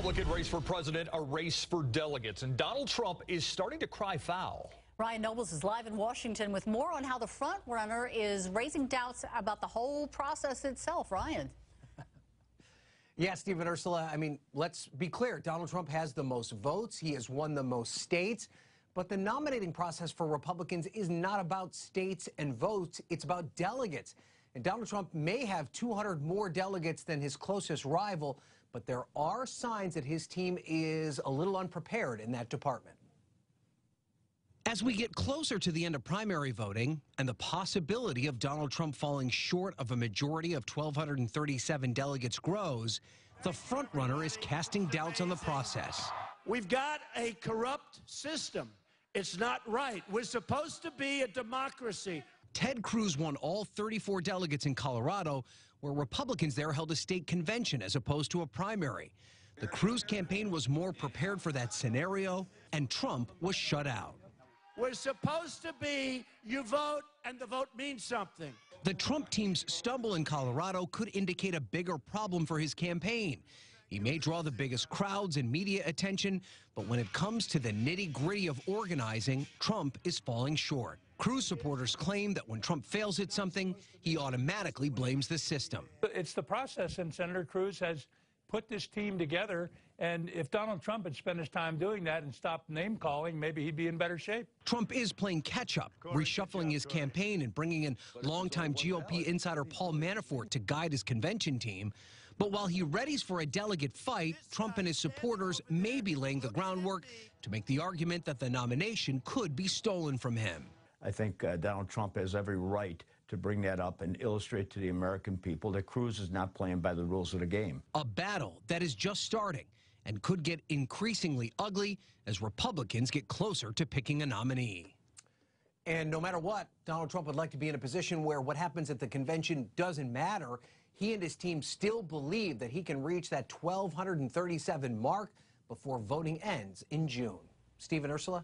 Republican race for president, a race for delegates, and Donald Trump is starting to cry foul. Ryan Nobles is live in Washington with more on how the front runner is raising doubts about the whole process itself. Ryan. Yeah, Steve and Ursula, I mean, let's be clear. Donald Trump has the most votes. He has won the most states. But the nominating process for Republicans is not about states and votes. It's about delegates. And Donald Trump may have 200 more delegates than his closest rival, but there are signs that his team is a little unprepared in that department. As we get closer to the end of primary voting and the possibility of Donald Trump falling short of a majority of 1,237 delegates grows, the frontrunner is casting doubts on the process. We've got a corrupt system. It's not right. We're supposed to be a democracy. Ted Cruz won all 34 delegates in Colorado, where Republicans there held a state convention as opposed to a primary. The Cruz campaign was more prepared for that scenario, and Trump was shut out. We're supposed to be, you vote, and the vote means something. The Trump team's stumble in Colorado could indicate a bigger problem for his campaign. He may draw the biggest crowds and media attention, but when it comes to the nitty-gritty of organizing, Trump is falling short. Cruz supporters claim that when Trump fails at something, he automatically blames the system. It's the process, and Senator Cruz has put this team together, and if Donald Trump had spent his time doing that and stopped name-calling, maybe he'd be in better shape. Trump is playing catch-up, reshuffling his campaign and bringing in longtime GOP insider Paul Manafort to guide his convention team. But while he readies for a delegate fight, Trump and his supporters may be laying the groundwork to make the argument that the nomination could be stolen from him. I think Donald Trump has every right to bring that up and illustrate to the American people that Cruz is not playing by the rules of the game. A battle that is just starting and could get increasingly ugly as Republicans get closer to picking a nominee. And no matter what, Donald Trump would like to be in a position where what happens at the convention doesn't matter. He and his team still believe that he can reach that 1,237 mark before voting ends in June. Steve and Ursula?